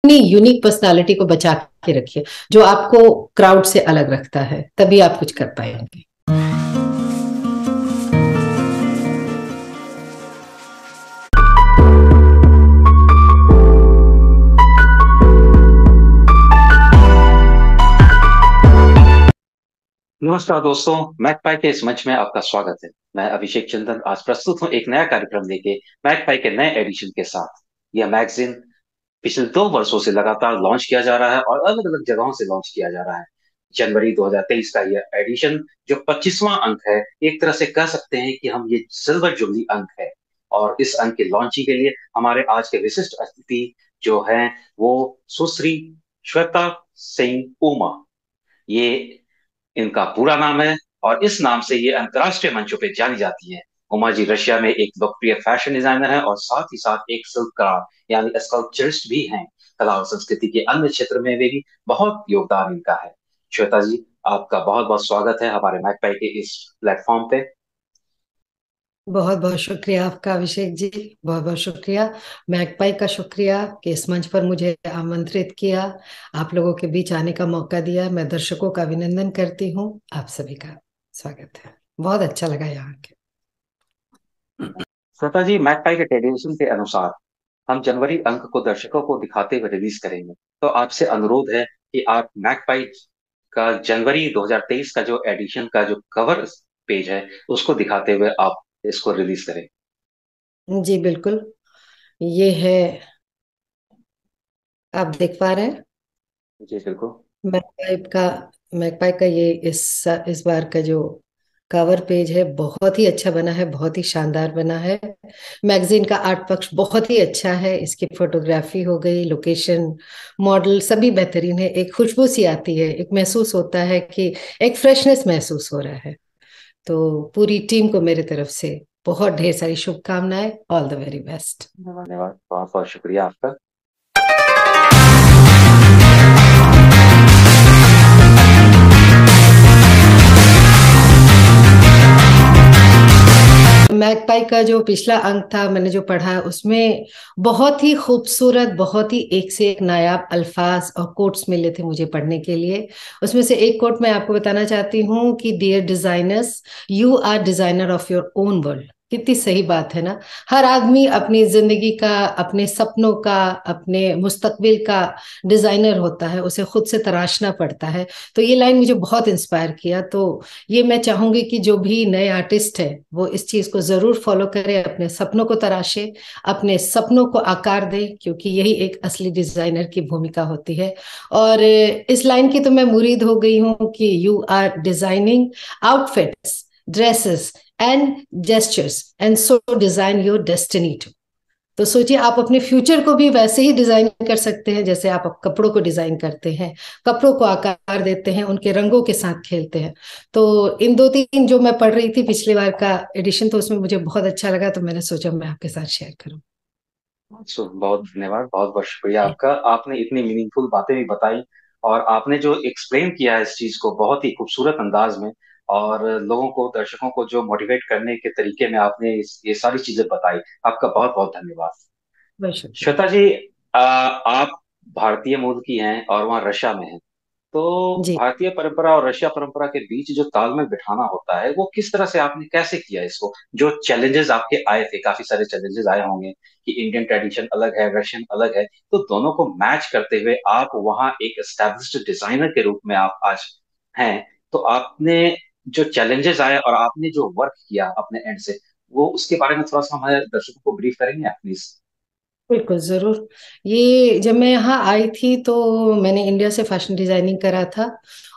अपनी unique personality को बचा के रखिए, जो आपको क्राउड से अलग रखता है, तभी आप कुछ कर पाएंगे। नमस्कार दोस्तों, मैकपाई के इस मंच में आपका स्वागत है। मैं अभिषेक चंदन आज प्रस्तुत हूं एक नया कार्यक्रम लेके मैकपाई के नए एडिशन के साथ। यह मैगजीन पिछले 2 वर्षों से लगातार लॉन्च किया जा रहा है और अलग अलग जगहों से लॉन्च किया जा रहा है। जनवरी 2023 का यह एडिशन जो 25वां अंक है, एक तरह से कह सकते हैं कि हम ये सिल्वर जुबली अंक है। और इस अंक की लॉन्चिंग के लिए हमारे आज के विशिष्ट अतिथि जो हैं वो सुश्री श्वेता सिंह उमा, ये इनका पूरा नाम है और इस नाम से ये अंतर्राष्ट्रीय मंचों पे जानी जाती है। उमा जी रशिया में एक लोकप्रिय फैशन डिजाइनर है और साथ ही साथ एक शिल्पकार यानी स्कल्पचरिस्ट भी हैं। कला और संस्कृति के अन्य क्षेत्र में भी बहुत योगदान इनका है। श्वेता जी, आपका बहुत बहुत स्वागत है हमारे मैकपाई के इस प्लेटफॉर्म पे। बहुत बहुत शुक्रिया आपका अभिषेक जी, बहुत बहुत शुक्रिया। मैकपाई का शुक्रिया कि इस मंच पर मुझे आमंत्रित किया, आप लोगों के बीच आने का मौका दिया। मैं दर्शकों का अभिनंदन करती हूँ, आप सभी का स्वागत है। बहुत अच्छा लगा यहाँ के। श्वेता जी, मैकपाई के ट्रेडिशन के अनुसार हम जनवरी अंक को दर्शकों को दिखाते हुए रिलीज करेंगे, तो आपसे अनुरोध है कि आप मैकपाई का जनवरी 2023 का जो एडिशन का जो कवर पेज है उसको दिखाते हुए आप इसको रिलीज करें। जी बिल्कुल, ये है, आप देख पा रहे हैं जी बिल्कुल। मैकपाई का। मैकपाई का ये इस बार का जो कवर पेज है बहुत ही अच्छा बना है, बहुत ही शानदार बना है। मैगजीन का आर्ट पक्ष बहुत ही अच्छा है, इसकी फोटोग्राफी हो गई, लोकेशन, मॉडल सभी बेहतरीन है। एक खुशबू सी आती है, एक महसूस होता है कि एक फ्रेशनेस महसूस हो रहा है। तो पूरी टीम को मेरे तरफ से बहुत ढेर सारी शुभकामनाएं। All the very best. धन्यवाद, बहुत बहुत शुक्रिया आपका। मैकपाई का जो पिछला अंक था, मैंने जो पढ़ा, उसमें बहुत ही खूबसूरत, बहुत ही एक से एक नायाब अल्फाज और कोट्स मिले थे मुझे पढ़ने के लिए। उसमें से एक कोट मैं आपको बताना चाहती हूँ कि dear designers, you are designer of your own world. कितनी सही बात है ना। हर आदमी अपनी जिंदगी का, अपने सपनों का, अपने मुस्तकबिल का डिजाइनर होता है, उसे खुद से तराशना पड़ता है। तो ये लाइन मुझे बहुत इंस्पायर किया। तो ये मैं चाहूंगी कि जो भी नए आर्टिस्ट है वो इस चीज को जरूर फॉलो करे, अपने सपनों को तराशे, अपने सपनों को आकार दे, क्योंकि यही एक असली डिजाइनर की भूमिका होती है। और इस लाइन की तो मैं मुरीद हो गई हूँ कि you are designing outfits, dresses and gestures and so design your destiny too. तो सोचिए, आप अपने फ्यूचर को भी वैसे ही डिजाइन कर सकते हैं जैसे आप कपड़ों को डिजाइन करते हैं, कपड़ों को आकार देते हैं, उनके रंगों के साथ खेलते हैं। तो इन 2-3 जो मैं पढ़ रही थी पिछली बार का एडिशन, तो उसमें मुझे बहुत अच्छा लगा, तो मैंने सोचा मैं आपके साथ शेयर करूं। बहुत धन्यवाद, बहुत बहुत शुक्रिया आपका। आपने इतनी मीनिंगफुल बातें भी बताई और आपने जो एक्सप्लेन किया है इस चीज को बहुत ही खूबसूरत अंदाज में, और लोगों को, दर्शकों को जो मोटिवेट करने के तरीके में आपने ये सारी चीजें बताई, आपका बहुत बहुत धन्यवाद। बहुत शुक्रिया। श्वेता जी, आप भारतीय मूल की हैं और वहाँ रशिया में हैं, तो जी भारतीय परंपरा और रशिया परंपरा के बीच जो तालमेल बिठाना होता है वो किस तरह से आपने कैसे किया इसको? जो चैलेंजेस आपके आए थे, काफी सारे चैलेंजेस आए होंगे कि इंडियन ट्रेडिशन अलग है, रशियन अलग है, तो दोनों को मैच करते हुए आप वहाँ एक एस्टेब्लिश्ड डिजाइनर के रूप में आप आज हैं, तो आपने जो चैलेंजेस आए और आपने जो वर्क किया अपने एंड से, वो उसके बारे में थोड़ा सा हमारे दर्शकों को ब्रीफ करेंगे आप प्लीज? बिल्कुल जरूर। ये जब मैं यहाँ आई थी तो मैंने इंडिया से फैशन डिजाइनिंग करा था,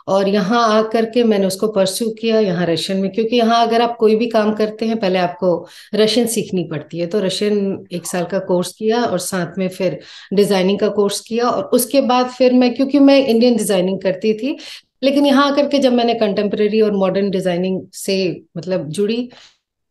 और यहाँ आकर के मैंने उसको परस्यू किया यहाँ रशियन में, क्योंकि यहाँ अगर आप कोई भी काम करते हैं पहले आपको रशियन सीखनी पड़ती है। तो रशियन 1 साल का कोर्स किया और साथ में फिर डिजाइनिंग का कोर्स किया, और उसके बाद फिर मैं, क्योंकि मैं इंडियन डिजाइनिंग करती थी, लेकिन यहाँ आकर के जब मैंने कंटेम्प्रेरी और मॉडर्न डिजाइनिंग से मतलब जुड़ी,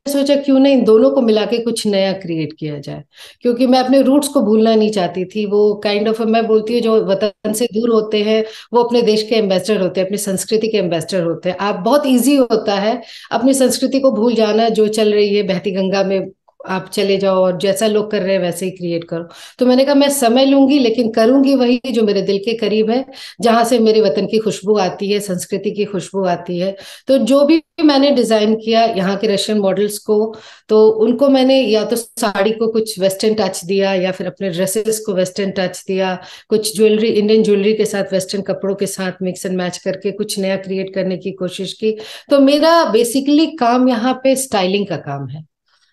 सोचा क्यों ना इन दोनों को मिला के कुछ नया क्रिएट किया जाए। क्योंकि मैं अपने रूट्स को भूलना नहीं चाहती थी। वो काइंड ऑफ, मैं बोलती हूँ, जो वतन से दूर होते हैं वो अपने देश के एम्बेसडर होते हैं, अपनी संस्कृति के एम्बेसडर होते हैं। आप बहुत इजी होता है अपनी संस्कृति को भूल जाना, जो चल रही है बहती गंगा में आप चले जाओ और जैसा लोग कर रहे हैं वैसे ही क्रिएट करो। तो मैंने कहा मैं समय लूंगी लेकिन करूंगी वही जो मेरे दिल के करीब है, जहां से मेरे वतन की खुशबू आती है, संस्कृति की खुशबू आती है। तो जो भी मैंने डिजाइन किया यहाँ के रशियन मॉडल्स को, तो उनको मैंने या तो साड़ी को कुछ वेस्टर्न टच दिया या फिर अपने ड्रेसेस को वेस्टर्न टच दिया, कुछ ज्वेलरी इंडियन ज्वेलरी के साथ वेस्टर्न कपड़ों के साथ मिक्स एंड मैच करके कुछ नया क्रिएट करने की कोशिश की। तो मेरा बेसिकली काम यहाँ पे स्टाइलिंग का काम है।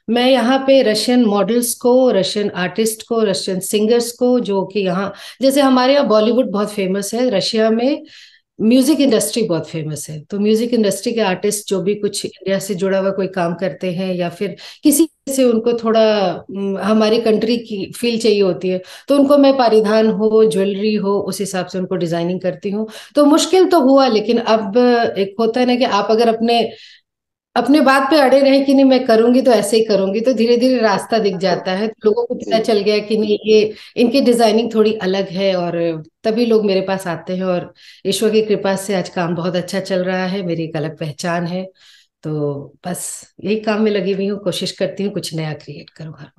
मैं यहाँ पे रशियन मॉडल्स को, रशियन आर्टिस्ट को, रशियन सिंगर्स को, जो कि यहाँ जैसे हमारे यहाँ बॉलीवुड बहुत फेमस है, रशिया में म्यूजिक इंडस्ट्री बहुत फेमस है। तो म्यूजिक इंडस्ट्री के आर्टिस्ट जो भी कुछ इंडिया से जुड़ा हुआ कोई काम करते हैं या फिर किसी से उनको थोड़ा हमारी कंट्री की फील चाहिए होती है, तो उनको मैं परिधान हो, ज्वेलरी हो, उस हिसाब से उनको डिजाइनिंग करती हूँ। तो मुश्किल तो हुआ, लेकिन अब एक होता है ना कि आप अगर अपने अपने बात पे अड़े रहे कि नहीं मैं करूंगी तो ऐसे ही करूंगी, तो धीरे धीरे रास्ता दिख जाता है, तो लोगों को पता जी। चल गया कि नहीं ये इनकी डिजाइनिंग थोड़ी अलग है, और तभी लोग मेरे पास आते हैं। और ईश्वर की कृपा से आज काम बहुत अच्छा चल रहा है, मेरी एक अलग पहचान है। तो बस यही काम में लगी हुई हूँ, कोशिश करती हूँ कुछ नया क्रिएट करूँ हर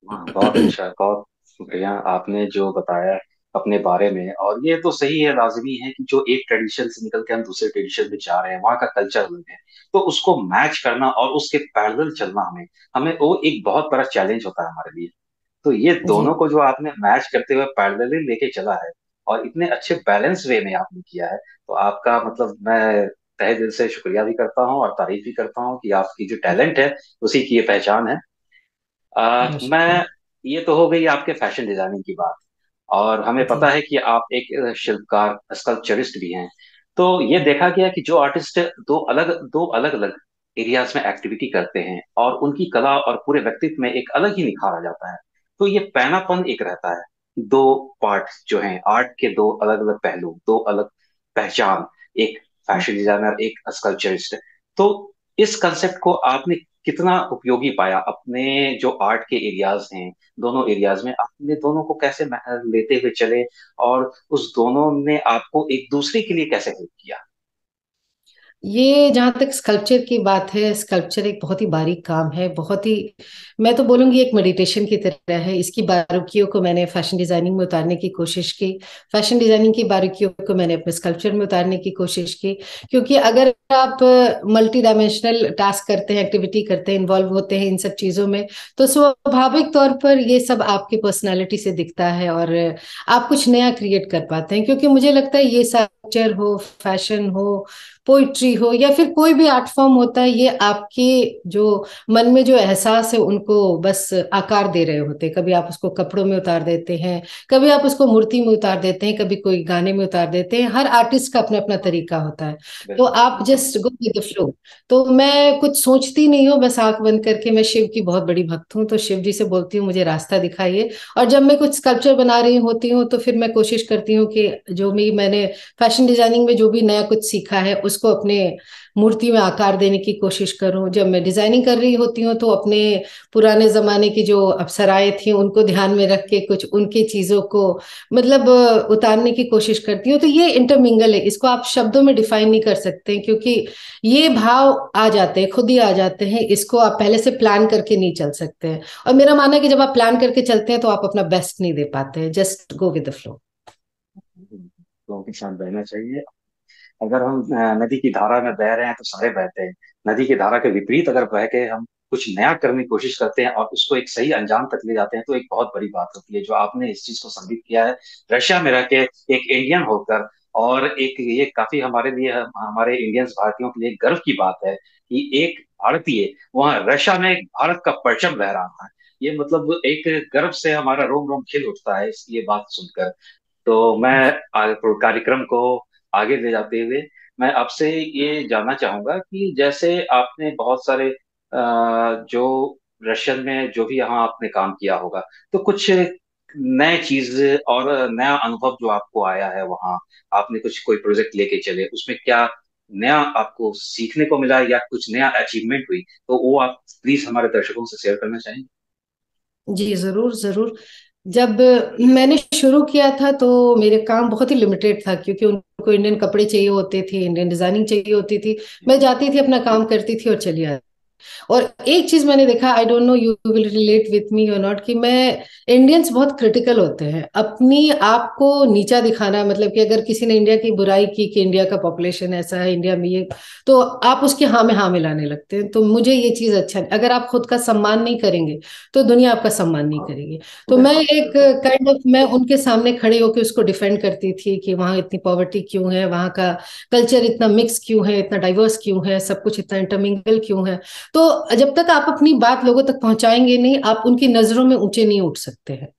हाँ, बहुत बार। अच्छा, बहुत बढ़िया आपने जो बताया अपने बारे में। और ये तो सही है, लाजमी है कि जो एक ट्रेडिशन से निकल के हम दूसरे ट्रेडिशन में जा रहे हैं, वहाँ का कल्चर अलग है, तो उसको मैच करना और उसके पैरेलल चलना हमें हमें वो एक बहुत बड़ा चैलेंज होता है हमारे लिए। तो ये जी। दोनों को जो आपने मैच करते हुए पैरेलली लेके चला है और इतने अच्छे बैलेंस वे में आपने किया है, तो आपका मतलब मैं तहे दिल से शुक्रिया भी करता हूँ और तारीफ भी करता हूँ कि आपकी जो टैलेंट है उसी की ये पहचान है। बहुत शुक्रिया। मैं ये तो हो गई आपके फैशन डिजाइनिंग की बात, और हमें जी। पता है कि आप एक शिल्पकार स्कल्पचरिस्ट भी हैं। तो ये देखा गया कि जो आर्टिस्ट दो अलग अलग एरियाज में एक्टिविटी करते हैं और उनकी कला और पूरे व्यक्तित्व में एक अलग ही निखार आ जाता है। तो ये पैनापन एक रहता है, दो पार्ट जो हैं आर्ट के, दो अलग अलग पहलू, दो अलग पहचान, एक फैशन डिजाइनर, एक स्कल्पचरिस्ट। तो इस कंसेप्ट को आपने कितना उपयोगी पाया अपने जो आर्ट के एरियाज हैं, दोनों एरियाज में आपने दोनों को कैसे लेते हुए चले, और उस दोनों ने आपको एक दूसरे के लिए कैसे हेल्प किया? ये जहाँ तक स्कल्पचर की बात है, स्कल्पचर एक बहुत ही बारीक काम है, बहुत ही, मैं तो बोलूंगी एक मेडिटेशन की तरह है। इसकी बारीकियों को मैंने फैशन डिजाइनिंग में उतारने की कोशिश की, फैशन डिजाइनिंग की बारीकियों को मैंने अपने स्कल्पचर में उतारने की कोशिश की। क्योंकि अगर आप मल्टी डायमेंशनल टास्क करते हैं, एक्टिविटी करते हैं, इन्वॉल्व होते हैं इन सब चीजों में, तो स्वाभाविक तौर पर ये सब आपकी पर्सनालिटी से दिखता है और आप कुछ नया क्रिएट कर पाते हैं। क्योंकि मुझे लगता है ये स्कल्पचर हो, फैशन हो, पोइट्री हो, या फिर कोई भी आर्ट फॉर्म होता है, ये आपके जो मन में जो एहसास है उनको बस आकार दे रहे होते हैं। कभी आप उसको कपड़ों में उतार देते हैं, कभी आप उसको मूर्ति में उतार देते हैं, कभी कोई गाने में उतार देते हैं। हर आर्टिस्ट का अपना अपना तरीका होता है। तो बिल्कुल। आप just go with the flow. तो मैं कुछ सोचती नहीं हूँ, बस आंख बंद करके, मैं शिव की बहुत बड़ी भक्त हूँ, तो शिव जी से बोलती हूँ मुझे रास्ता दिखाइए। और जब मैं कुछ स्कल्पचर बना रही होती हूँ तो फिर मैं कोशिश करती हूँ कि जो भी मैंने फैशन डिजाइनिंग में जो भी नया कुछ सीखा है उसको अपने मूर्ति में आकार देने की कोशिश करूं। जब मैं डिजाइनिंग कर रही होती हूँ तो अपने पुराने जमाने की जो अप्सराएं थी उनको ध्यान में रख के कुछ उनकी चीजों को मतलब उतारने की कोशिश करती हूँ। तो ये इंटरमिंगल है, इसको आप शब्दों में डिफाइन नहीं कर सकते हैं, क्योंकि ये भाव आ जाते हैं, खुद ही आ जाते हैं। इसको आप पहले से प्लान करके नहीं चल सकते हैं। और मेरा मानना है कि जब आप प्लान करके चलते हैं तो आप अपना बेस्ट नहीं दे पाते हैं। Just go with the flow. लोगों के साथ बहना चाहिए। अगर हम नदी की धारा में बह रहे हैं तो सारे बहते हैं, नदी की धारा के विपरीत अगर बह के हम कुछ नया करने की कोशिश करते हैं और उसको एक सही अंजाम तक ले जाते हैं, तो एक बहुत बड़ी बात होती है। जो आपने इस चीज को संबित किया है रशिया में रह के, एक इंडियन होकर, और एक ये काफी हमारे लिए, हमारे इंडियंस भारतीयों के लिए गर्व की बात है कि एक भारतीय वहाँ रशिया में एक भारत का परचम लहरा रहा है। ये मतलब एक गर्व से हमारा रोम रोम खिल उठता है ये बात सुनकर। तो मैं कार्यक्रम को आगे ले जाते हुए मैं आपसे ये जानना चाहूंगा कि जैसे आपने बहुत सारे जो रशियन में जो भी यहाँ आपने काम किया होगा, तो कुछ नए चीज और नया अनुभव जो आपको आया है वहाँ, आपने कुछ कोई प्रोजेक्ट लेके चले, उसमें क्या नया आपको सीखने को मिला या कुछ नया अचीवमेंट हुई, तो वो आप प्लीज हमारे दर्शकों से शेयर करना चाहेंगे? जी जरूर जरूर। जब मैंने शुरू किया था तो मेरे काम बहुत ही लिमिटेड था, क्योंकि उनको इंडियन कपड़े चाहिए होते थे, इंडियन डिजाइनिंग चाहिए होती थी। मैं जाती थी, अपना काम करती थी और चली आती। और एक चीज मैंने देखा, I don't know you will relate with me और नॉट, कि मैं इंडियंस बहुत क्रिटिकल होते हैं, अपनी आप को नीचा दिखाना, मतलब कि अगर किसी ने इंडिया की बुराई की कि इंडिया का पॉपुलेशन ऐसा है, इंडिया में ये, तो आप उसके हाँ में हाँ मिलाने लगते हैं। तो मुझे ये चीज अच्छा नहीं, अगर आप खुद का सम्मान नहीं करेंगे तो दुनिया आपका सम्मान नहीं हाँ, करेगी। तो मैं बिल्कुल एक बिल्कुल। काइंड ऑफ, मैं उनके सामने खड़े होकर उसको डिफेंड करती थी कि वहाँ इतनी पॉवर्टी क्यों है, वहाँ का कल्चर इतना मिक्स क्यों है, इतना डाइवर्स क्यों है, सब कुछ इतना इंटरमिंगल क्यों है। तो जब तक आप अपनी बात लोगों तक पहुंचाएंगे नहीं, आप उनकी नजरों में ऊंचे नहीं उठ सकते हैं।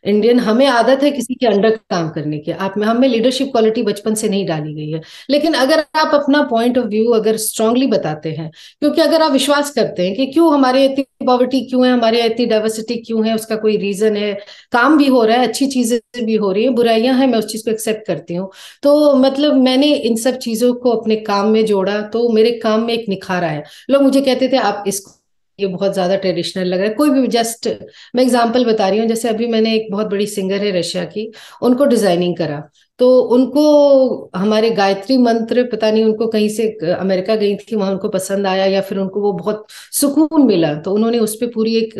इंडियन, हमें आदत है किसी के अंडर काम करने की, आप में हमें लीडरशिप क्वालिटी बचपन से नहीं डाली गई है। लेकिन अगर आप अपना पॉइंट ऑफ व्यू अगर स्ट्रांगली बताते हैं, क्योंकि अगर आप विश्वास करते हैं कि क्यों हमारे इतनी पॉवर्टी क्यों है, हमारे इतनी डाइवर्सिटी क्यों है, उसका कोई रीजन है, काम भी हो रहा है, अच्छी चीजें भी हो रही है, बुराइयां हैं, मैं उस चीज को एक्सेप्ट करती हूँ। तो मतलब मैंने इन सब चीजों को अपने काम में जोड़ा, तो मेरे काम में एक निखार आया। लोग मुझे कहते थे आप इसको, ये बहुत ज्यादा ट्रेडिशनल लग रहा है, कोई भी जस्ट, मैं एग्जांपल बता रही हूँ, जैसे अभी मैंने एक बहुत बड़ी सिंगर है रशिया की, उनको डिजाइनिंग करा। तो उनको हमारे गायत्री मंत्र, पता नहीं उनको कहीं से, अमेरिका गई थी वहां उनको पसंद आया, या फिर उनको वो बहुत सुकून मिला, तो उन्होंने उस पर पूरी एक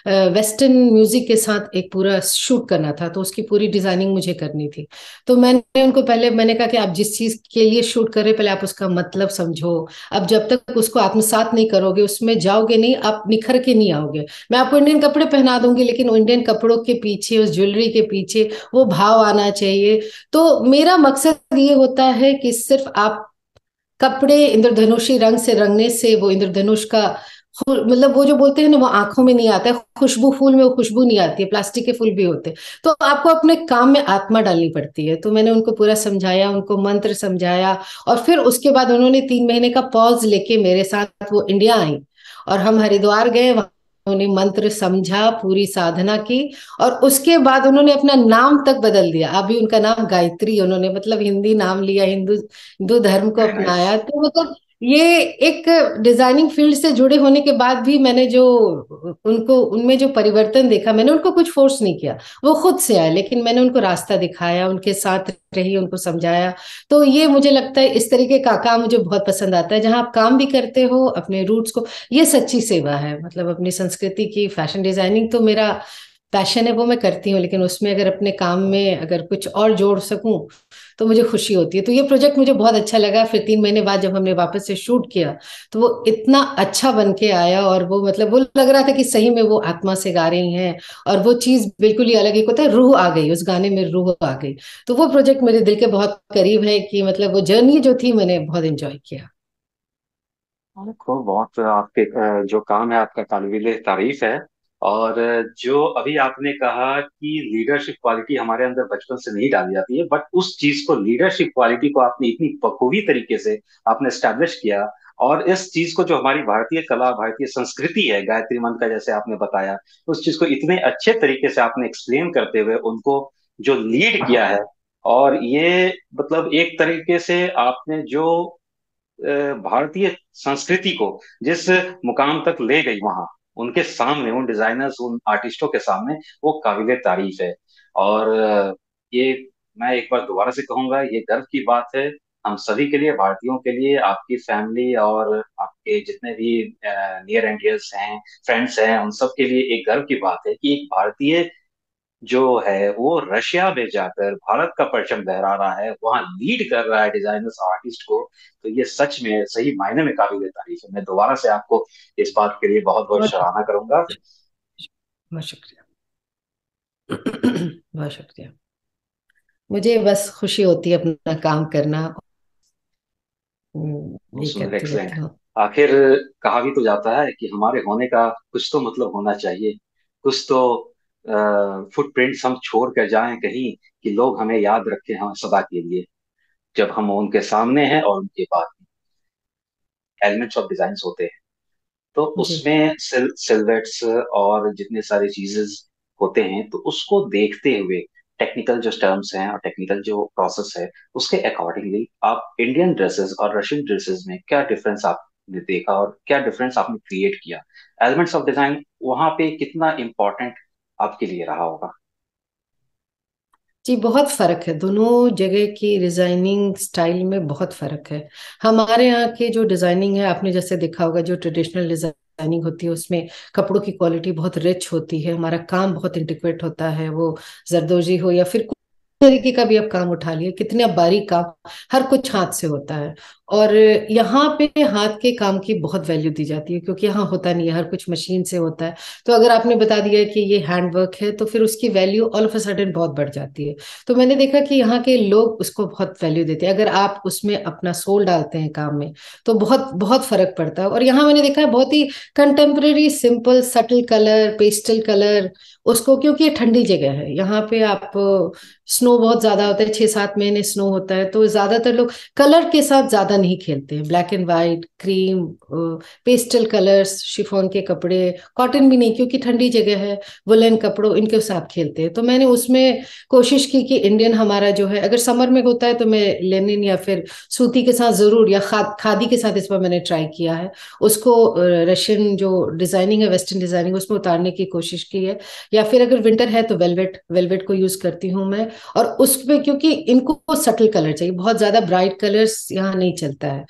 वेस्टर्न म्यूजिक के साथ एक पूरा शूट करना था, तो उसकी पूरी डिजाइनिंग मुझे करनी थी। तो मैंने उनको पहले मैंने कहा कि आप जिस चीज के लिए शूट कर रहे हैं, पहले आप उसका मतलब समझो। अब जब तक उसको आत्मसात नहीं करोगे, उसमें जाओगे नहीं, आप निखर के नहीं आओगे। मैं आपको इंडियन कपड़े पहना दूंगी, लेकिन इंडियन कपड़ों के पीछे, उस ज्वेलरी के पीछे वो भाव आना चाहिए। तो मेरा मकसद ये होता है कि सिर्फ आप कपड़े इंद्रधनुषी रंग से रंगने से वो इंद्रधनुष का मतलब वो जो बोलते हैं ना, वो आंखों में नहीं आता है, खुशबू, फूल में वो खुशबू नहीं आती है, प्लास्टिक के फूल भी होते हैं। तो आपको अपने काम में आत्मा डालनी पड़ती है। तो मैंने उनको पूरा समझाया, उनको मंत्र समझाया, और फिर उसके बाद उन्होंने 3 महीने का पॉज लेके मेरे साथ वो इंडिया आई, और हम हरिद्वार गए, वहां उन्होंने मंत्र समझा, पूरी साधना की, और उसके बाद उन्होंने अपना नाम तक बदल दिया। अभी उनका नाम गायत्री, उन्होंने मतलब हिंदी नाम लिया, हिंदू हिंदू धर्म को वेरी नाइस। अपनाया। तो मतलब ये एक डिजाइनिंग फील्ड से जुड़े होने के बाद भी मैंने जो उनको उनमें जो परिवर्तन देखा, मैंने उनको कुछ फोर्स नहीं किया, वो खुद से आए, लेकिन मैंने उनको रास्ता दिखाया, उनके साथ रही, उनको समझाया। तो ये मुझे लगता है इस तरीके का काम मुझे बहुत पसंद आता है, जहां आप काम भी करते हो अपने रूट्स को। ये सच्ची सेवा है, मतलब अपनी संस्कृति की फैशन डिजाइनिंग तो मेरा पैशन है, वो मैं करती हूँ, लेकिन उसमें अगर अपने काम में अगर कुछ और जोड़ सकूं तो मुझे खुशी होती है। तो ये प्रोजेक्ट मुझे बहुत अच्छा लगा। फिर 3 महीने बाद जब हमने वापस से शूट किया, तो वो इतना अच्छा बन के आया, और वो मतलब वो लग रहा था कि सही में वो आत्मा से गा रही हैं, और वो चीज बिल्कुल ही अलग, एक होता है रूह आ गई, उस गाने में रूह आ गई। तो वो प्रोजेक्ट मेरे दिल के बहुत करीब है, कि मतलब वो जर्नी जो थी मैंने बहुत एंजॉय किया। देखो, बहुत आपके जो काम है आपका काबिले तारीफ है। और जो अभी आपने कहा कि लीडरशिप क्वालिटी हमारे अंदर बचपन से नहीं डाली जाती है, बट उस चीज को, लीडरशिप क्वालिटी को आपने इतनी बखूबी तरीके से आपने स्टैब्लिश किया। और इस चीज को, जो हमारी भारतीय कला, भारतीय संस्कृति है, गायत्री मंत्र का जैसे आपने बताया, उस चीज को इतने अच्छे तरीके से आपने एक्सप्लेन करते हुए उनको जो लीड किया है। और ये मतलब एक तरीके से आपने जो भारतीय संस्कृति को जिस मुकाम तक ले गई वहां, उनके सामने, उन डिजाइनर्स, उन आर्टिस्टों के सामने, वो काबिले तारीफ है। और ये मैं एक बार दोबारा से कहूंगा, ये गर्व की बात है हम सभी के लिए, भारतीयों के लिए, आपकी फैमिली और आपके जितने भी नियर एंड डियर्स हैं, फ्रेंड्स हैं, उन सब के लिए एक गर्व की बात है कि एक भारतीय जो है वो रशिया में जाकर भारत का परचम लहरा रहा है, वहां लीड कर रहा है डिजाइनर्स, आर्टिस्ट को। तो ये सच में सही मायने में काबिल तारीफ है। मैं दोबारा से आपको इस बात के लिए बहुत बहुत बहुत सराहना करूंगा। बहुत शुक्रिया। बहुत शुक्रिया। मुझे बस खुशी होती है अपना काम करना। बहुत ये सुंदर, करती एक्सलेंट। रहती हूँ। आखिर कहा भी तो जाता है कि हमारे होने का कुछ तो मतलब होना चाहिए, कुछ तो फुटप्रिंट्स हम छोड़ कर जाएं कहीं, कि लोग हमें याद रखें, हम सदा के लिए, जब हम उनके सामने हैं और उनके बाद एलिमेंट्स ऑफ डिजाइन होते हैं। तो जी। उसमें सिलवेट्स और जितने सारे चीजेस होते हैं, तो उसको देखते हुए टेक्निकल जो टर्म्स हैं और टेक्निकल जो प्रोसेस है, उसके अकॉर्डिंगली आप इंडियन ड्रेसेस और रशियन ड्रेसेस में क्या डिफरेंस आपने देखा और क्या डिफरेंस आपने क्रिएट किया? एलिमेंट्स ऑफ डिजाइन वहां पे कितना इम्पोर्टेंट आपके लिए रहा होगा? जी बहुत फर्क है, दोनों जगह की डिजाइनिंग स्टाइल में बहुत फर्क है। हमारे यहाँ की जो डिजाइनिंग है, आपने जैसे देखा होगा, जो ट्रेडिशनल डिजाइनिंग होती है उसमें कपड़ों की क्वालिटी बहुत रिच होती है, हमारा काम बहुत इंटिग्रेट होता है। वो जरदोजी हो या फिर तरीके का भी आप काम उठा लिए, कितने बारीक काम, हर कुछ हाथ से होता है। और यहाँ पे हाथ के काम की बहुत वैल्यू दी जाती है, क्योंकि यहाँ होता नहीं है, हर कुछ मशीन से होता है। तो अगर आपने बता दिया है कि ये हैंडवर्क है, तो फिर उसकी value all of a sudden बहुत बढ़ जाती है। तो मैंने देखा कि यहाँ के लोग उसको बहुत वैल्यू देते हैं। अगर आप उसमें अपना सोल डालते हैं काम में, तो बहुत बहुत फर्क पड़ता है। और यहाँ मैंने देखा है बहुत ही contemporary, simple, subtle colour, pastel colour उसको, क्योंकि ये ठंडी जगह है। यहाँ पे आप स्नो बहुत ज्यादा होता है, 6-7 महीने स्नो होता है, तो ज्यादातर लोग कलर के साथ ज्यादा नहीं खेलते हैं। Black and white, cream, pastel colours, chiffon के कपड़े, कॉटन भी नहीं, क्योंकि ठंडी जगह है, वुलन कपड़ों इनके साथ खेलते हैं। तो मैंने उसमें कोशिश की कि इंडियन हमारा जो है, अगर समर में होता है तो मैं लेनिन या फिर सूती के साथ जरूर, या खादी के साथ इस बार मैंने ट्राई किया है उसको। रशियन जो डिजाइनिंग है, वेस्टर्न डिजाइनिंग, उसमें उतारने की कोशिश की है। या फिर अगर विंटर है तो वेलवेट, वेलवेट को यूज करती हूँ मैं। और उसमें क्योंकि इनको सटल कलर चाहिए, बहुत ज्यादा ब्राइट कलर्स यहाँ नहीं चलता है,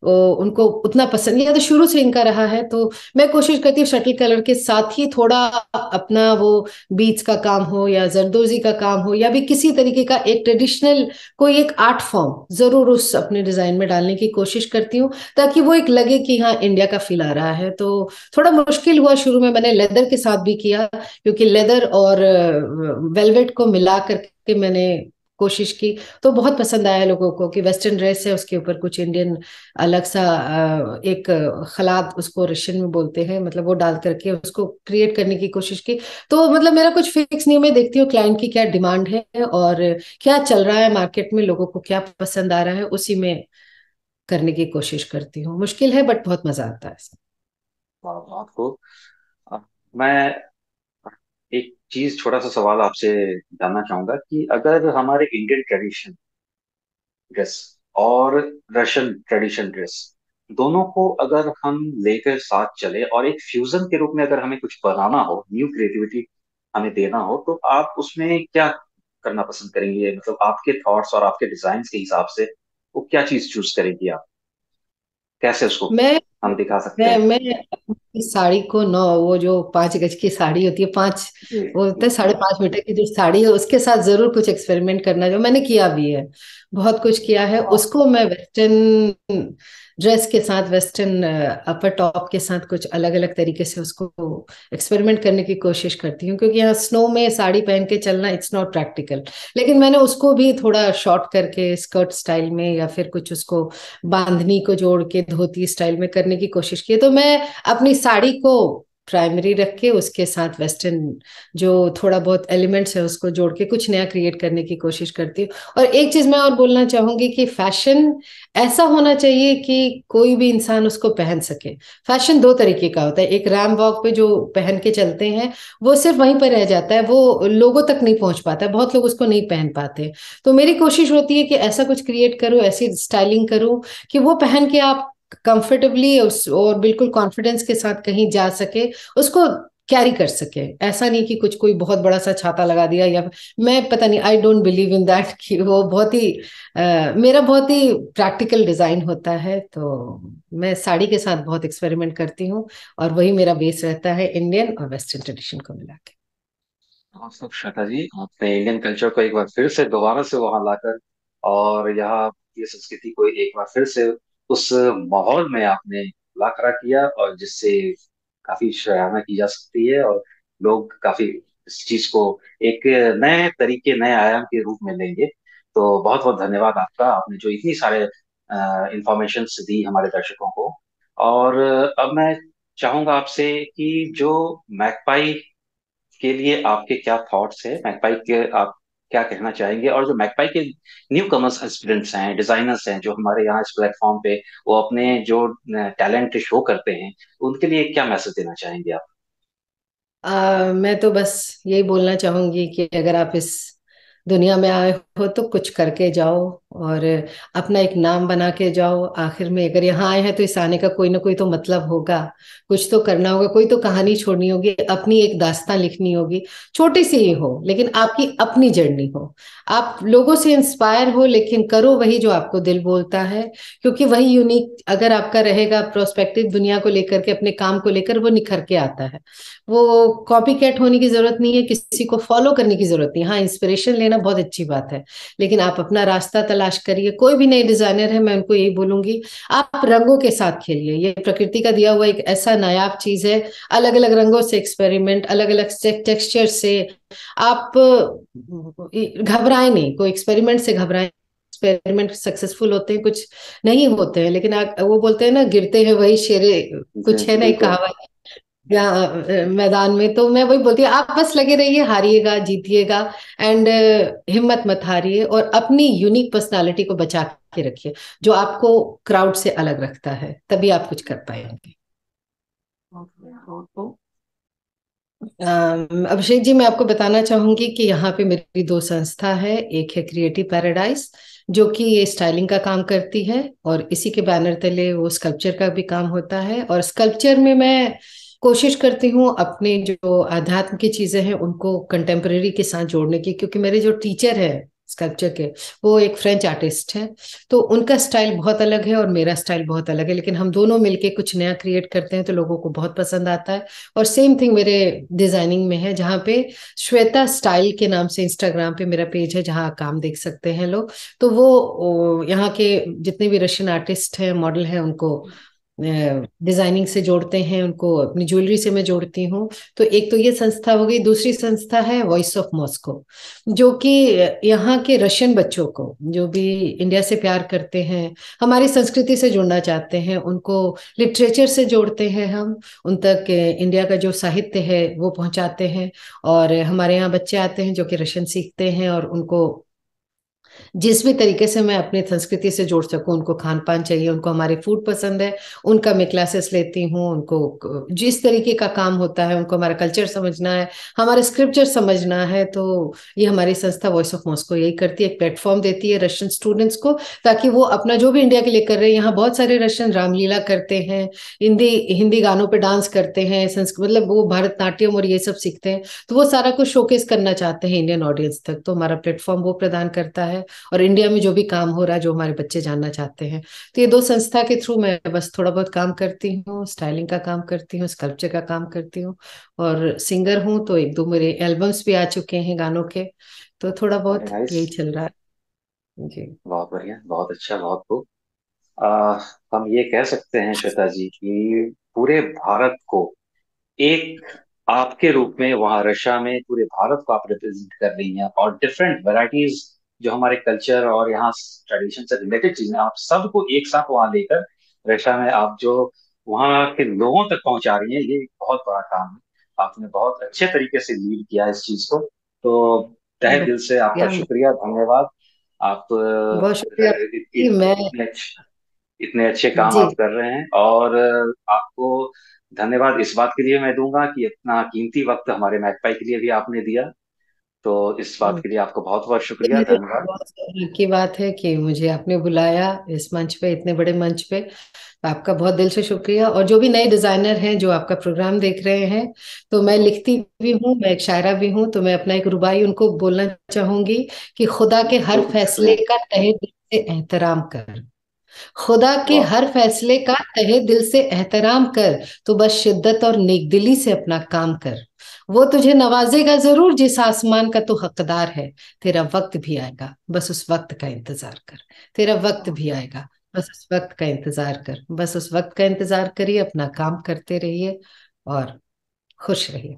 वो उनको उतना पसंद नहीं है, तो शुरू से इनका रहा है। तो मैं कोशिश करती हूँ शटल कलर के साथ ही थोड़ा अपना वो बीच का काम हो, या जरदोजी का काम हो, या भी किसी तरीके का एक ट्रेडिशनल कोई एक आर्ट फॉर्म जरूर उस अपने डिजाइन में डालने की कोशिश करती हूँ, ताकि वो एक लगे कि हाँ इंडिया का फील आ रहा है। तो थोड़ा मुश्किल हुआ शुरू में, मैंने लेदर के साथ भी किया, क्योंकि लेदर और वेलवेट को मिला करके मैंने कोशिश की। तो बहुत पसंद आया लोगों को कि वेस्टर्न ड्रेस है, उसके ऊपर कुछ इंडियन अलग सा एक खलाद, उसको रशियन में बोलते हैं, मतलब वो डाल करके उसको क्रिएट करने की कोशिश की। तो मतलब मेरा कुछ फिक्स नहीं है, मैं देखती हूँ क्लाइंट की क्या डिमांड है और क्या चल रहा है मार्केट में, लोगों को क्या पसंद आ रहा है, उसी में करने की कोशिश करती हूँ। मुश्किल है बट बहुत मजा आता है। आपको अ, मैं एक चीज, छोटा सा सवाल आपसे जानना चाहूंगा कि अगर हमारे इंडियन ट्रेडिशन ड्रेस और रशियन ट्रेडिशन ड्रेस, दोनों को अगर हम लेकर साथ चले और एक फ्यूजन के रूप में अगर हमें कुछ बनाना हो, न्यू क्रिएटिविटी हमें देना हो, तो आप उसमें क्या करना पसंद करेंगे? मतलब आपके थॉट्स और आपके डिजाइन के हिसाब से वो क्या चीज चूज करेंगी आप? कैसे उसको मैं हम दिखा सकते मैं हैं? मैं अपनी साड़ी को, नौ वो जो 5 गज की साड़ी होती है, पांच, जी वो जी। होता है 5.5 मीटर की जो साड़ी है, उसके साथ जरूर कुछ एक्सपेरिमेंट करना, जो मैंने किया भी है, बहुत कुछ किया है। वाह। उसको मैं वेस्टर्न ड्रेस के साथ, वेस्टर्न अपर टॉप के साथ कुछ अलग अलग तरीके से उसको एक्सपेरिमेंट करने की कोशिश करती हूँ, क्योंकि यहाँ स्नो में साड़ी पहन के चलना इट्स नॉट प्रैक्टिकल। लेकिन मैंने उसको भी थोड़ा शॉर्ट करके स्कर्ट स्टाइल में, या फिर कुछ उसको बांधनी को जोड़ के धोती स्टाइल में करने की कोशिश की है। तो मैं अपनी साड़ी को प्राइमरी रख के उसके साथ वेस्टर्न जो थोड़ा बहुत एलिमेंट्स है उसको जोड़ के कुछ नया क्रिएट करने की कोशिश करती हूँ। और एक चीज मैं और बोलना चाहूंगी कि फैशन ऐसा होना चाहिए कि कोई भी इंसान उसको पहन सके। फैशन दो तरीके का होता है, एक रैम वॉक पे जो पहन के चलते हैं, वो सिर्फ वहीं पर रह जाता है, वो लोगों तक नहीं पहुंच पाता है, बहुत लोग उसको नहीं पहन पाते। तो मेरी कोशिश होती है कि ऐसा कुछ क्रिएट करूँ, ऐसी स्टाइलिंग करूँ कि वो पहन के आप कंफर्टेबली उस और बिल्कुल कॉन्फिडेंस के साथ कहीं जा सके, उसको कैरी कर सके। ऐसा नहीं कि कुछ कोई बहुत बड़ा सा छाता लगा दिया, या मैं पता नहीं, I don't believe in that कि वो बहुत ही मेरा बहुत ही प्रैक्टिकल डिजाइन होता है। तो मैं साड़ी के साथ बहुत एक्सपेरिमेंट करती हूँ, और वही मेरा बेस रहता है, इंडियन और वेस्टर्न ट्रेडिशन को मिला के। तो श्वेता जी, आपने इंडियन कल्चर को एक बार फिर से दोबारा से वहां लाकर और यहाँ की संस्कृति को एक बार फिर से उस माहौल में आपने ला खड़ा किया, और जिससे काफी सराहना की जा सकती है और लोग काफी इस चीज को एक नए तरीके, नए आयाम के रूप में लेंगे। तो बहुत बहुत धन्यवाद आपका, आपने जो इतनी सारे इंफॉर्मेशन दी हमारे दर्शकों को। और अब मैं चाहूंगा आपसे कि जो मैकपाई के लिए आपके क्या थॉट्स है, मैकपाई के आप क्या कहना चाहेंगे, और जो मैकपाई के न्यू कमर्स एस्पिरेंट्स हैं, डिजाइनर्स हैं, जो हमारे यहाँ इस प्लेटफॉर्म पे वो अपने जो टैलेंट शो करते हैं, उनके लिए क्या मैसेज देना चाहेंगे आप? मैं तो बस यही बोलना चाहूंगी कि अगर आप इस दुनिया में आए हो तो कुछ करके जाओ और अपना एक नाम बना के जाओ। आखिर में अगर यहाँ आए हैं तो इस आने का कोई ना कोई तो मतलब होगा, कुछ तो करना होगा, कोई तो कहानी छोड़नी होगी, अपनी एक दास्तान लिखनी होगी, छोटी सी ही हो लेकिन आपकी अपनी जर्नी हो। आप लोगों से इंस्पायर हो लेकिन करो वही जो आपको दिल बोलता है, क्योंकि वही यूनिक अगर आपका रहेगा प्रोस्पेक्टिव दुनिया को लेकर के, अपने काम को लेकर, वो निखर के आता है। वो कॉपी कैट होने की जरूरत नहीं है, किसी को फॉलो करने की जरूरत नहीं है। हाँ, इंस्पिरेशन लेना बहुत अच्छी बात है, लेकिन आप अपना रास्ता तलाश करिए। कोई भी नए डिजाइनर है, मैं उनको यही बोलूंगी, आप रंगों के साथ खेलिए। ये प्रकृति का दिया हुआ एक ऐसा नायाब चीज है। अलग अलग रंगों से एक्सपेरिमेंट, अलग अलग टेक्सचर से आप घबराए नहीं, कोई एक्सपेरिमेंट से घबराए। एक्सपेरिमेंट सक्सेसफुल होते हैं, कुछ नहीं होते हैं, लेकिन वो बोलते हैं ना, गिरते हैं वही शेरे, जी कुछ है ना एक बिल्कुल। कहावत या मैदान में। तो मैं वही बोलती हूँ, आप बस लगे रहिए, हारिएगा जीतिएगा, एंड हिम्मत मत हारिए, और अपनी यूनिक पर्सनालिटी को बचा के रखिए, जो आपको क्राउड से अलग रखता है, तभी आप कुछ कर पाएंगे। अभिषेक जी, मैं आपको बताना चाहूंगी कि यहाँ पे मेरी दो संस्था है। एक है क्रिएटिव पैराडाइज, जो कि ये स्टाइलिंग का काम करती है, और इसी के बैनर तले वो स्कल्पचर का भी काम होता है। और स्कल्पचर में मैं कोशिश करती हूँ अपने जो आध्यात्म की चीजें हैं उनको कंटेम्प्रेरी के साथ जोड़ने की, क्योंकि मेरे जो टीचर है स्कल्पचर के, वो एक फ्रेंच आर्टिस्ट है। तो उनका स्टाइल बहुत अलग है और मेरा स्टाइल बहुत अलग है, लेकिन हम दोनों मिलके कुछ नया क्रिएट करते हैं तो लोगों को बहुत पसंद आता है। और सेम थिंग मेरे डिजाइनिंग में है, जहाँ पे श्वेता स्टाइल के नाम से इंस्टाग्राम पे मेरा पेज है, जहाँ काम देख सकते हैं लोग। तो यहाँ के जितने भी रशियन आर्टिस्ट हैं, मॉडल हैं, उनको डिजाइनिंग से जोड़ते हैं, उनको अपनी ज्वेलरी से मैं जोड़ती हूँ। तो एक तो ये संस्था हो गई। दूसरी संस्था है वॉइस ऑफ मॉस्को, जो कि यहाँ के रशियन बच्चों को, जो भी इंडिया से प्यार करते हैं, हमारी संस्कृति से जुड़ना चाहते हैं, उनको लिटरेचर से जोड़ते हैं हम। उन तक इंडिया का जो साहित्य है वो पहुंचाते हैं। और हमारे यहाँ बच्चे आते हैं जो कि रशियन सीखते हैं, और उनको जिस भी तरीके से मैं अपनी संस्कृति से जोड़ सकूं, उनको खान पान चाहिए, उनको हमारे फूड पसंद है, उनका मैं क्लासेस लेती हूँ। उनको जिस तरीके का काम होता है, उनको हमारा कल्चर समझना है, हमारा स्क्रिप्चर समझना है, तो ये हमारी संस्था वॉइस ऑफ मॉस्को यही करती है, एक प्लेटफॉर्म देती है रशियन स्टूडेंट्स को, ताकि वो अपना जो भी इंडिया के लिए कर रहे हैं, यहाँ बहुत सारे रशियन रामलीला करते हैं, हिंदी हिंदी गानों पे डांस करते हैं, संस्कृत मतलब वो भरतनाट्यम और ये सब सीखते हैं, तो वो सारा कुछ शोकेस करना चाहते हैं इंडियन ऑडियंस तक। तो हमारा प्लेटफॉर्म वो प्रदान करता है, और इंडिया में जो भी काम हो रहा है, जो हमारे बच्चे जानना चाहते हैं। तो ये दो संस्था के थ्रू मैं बस थोड़ा बहुत काम करती हूँ, स्टाइलिंग का काम करती हूँ, स्कल्पचर का काम करती हूँ, और सिंगर हूँ, तो एक दो मेरे एल्बम्स भी आ चुके हैं गानों के। तो थोड़ा वेरी बहुत नाइस। यही चल रहा है जी। बहुत बढ़िया, बहुत अच्छा, बहुत खूब। आ, हम ये कह सकते हैं श्वेता जी कि पूरे भारत को एक आपके रूप में वहां रशिया में पूरे भारत को आप रिप्रेजेंट कर रही हैं, और डिफरेंट वैरायटीज जो हमारे कल्चर और यहाँ ट्रेडिशन से रिलेटेड चीजें आप सबको एक साथ वहां लेकर रशिया में आप जो वहाँ के लोगों तक पहुंचा रही हैं, ये एक बहुत बड़ा काम है। आपने बहुत अच्छे तरीके से लीड किया इस चीज को। तो तहे बहुत दिल से आपका शुक्रिया। शुक्रिया, धन्यवाद। आप बहुत शुक्रिया कि मैं इतने अच्छे काम जी। आप कर रहे हैं, और आपको धन्यवाद इस बात के लिए मैं दूंगा कि इतना कीमती वक्त हमारे मैकपाई के लिए भी आपने दिया। तो इस बात के लिए आपको बहुत बहुत ये शुक्रिया, मेरे धन्यवाद। बहुत सौभाग्य की बात है कि मुझे आपने बुलाया इस मंच पे, इतने बड़े मंच पे। तो आपका बहुत दिल से शुक्रिया। और जो भी नए डिजाइनर हैं जो आपका प्रोग्राम देख रहे हैं, तो मैं लिखती भी हूँ, मैं एक शायरा भी हूँ, तो मैं अपना एक रुबाई उनको बोलना चाहूंगी कि खुदा के हर बिल्कुल फैसले शुक्रिया। का तहे दिल से एहतराम कर। खुदा के वाह। हर फैसले का तहे दिल से एहतराम कर, तो बस शिद्दत और नेकदिली से अपना काम कर। वो तुझे नवाजेगा जरूर जिस आसमान का तू हकदार है। तेरा वक्त भी आएगा, बस उस वक्त का इंतजार कर। तेरा वक्त भी आएगा, बस उस वक्त का इंतजार कर। बस उस वक्त का इंतजार करिए, अपना काम करते रहिए और खुश रहिए।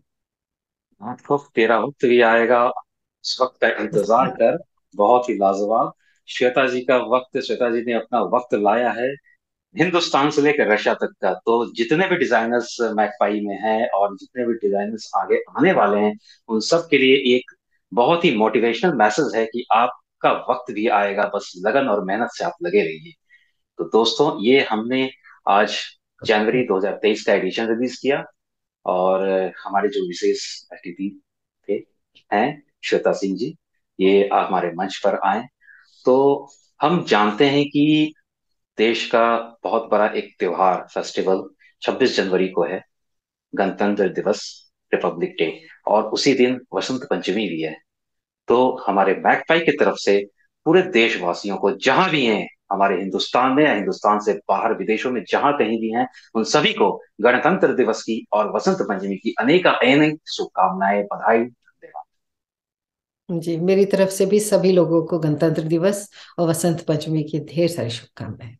आपको तेरा वक्त भी आएगा, उस वक्त का इंतजार कर। बहुत ही लाजवाब। श्वेता जी का वक्त, श्वेता जी ने अपना वक्त लाया है हिंदुस्तान से लेकर रशिया तक का। तो जितने भी डिजाइनर्स मैकपाई में हैं और जितने भी डिजाइनर्स आगे आने वाले हैं, उन सब के लिए एक बहुत ही मोटिवेशनल मैसेज है कि आपका वक्त भी आएगा, बस लगन और मेहनत से आप लगे रहिए। तो दोस्तों, ये हमने आज जनवरी 2023 का एडिशन रिलीज किया, और हमारे जो विशेष अतिथि थे हैं श्वेता सिंह जी। ये हमारे मंच पर आए। तो हम जानते हैं कि देश का बहुत बड़ा एक त्योहार फेस्टिवल 26 जनवरी को है, गणतंत्र दिवस, रिपब्लिक डे। और उसी दिन वसंत पंचमी भी है। तो हमारे मैकपाई की तरफ से पूरे देशवासियों को जहां भी हैं, हमारे हिंदुस्तान में या हिंदुस्तान से बाहर विदेशों में जहां कहीं भी हैं, उन सभी को गणतंत्र दिवस की और वसंत पंचमी की अनेक अनेक शुभकामनाएं, बधाई, धन्यवाद। जी, मेरी तरफ से भी सभी लोगों को गणतंत्र दिवस और वसंत पंचमी की ढेर सारी शुभकामनाएं।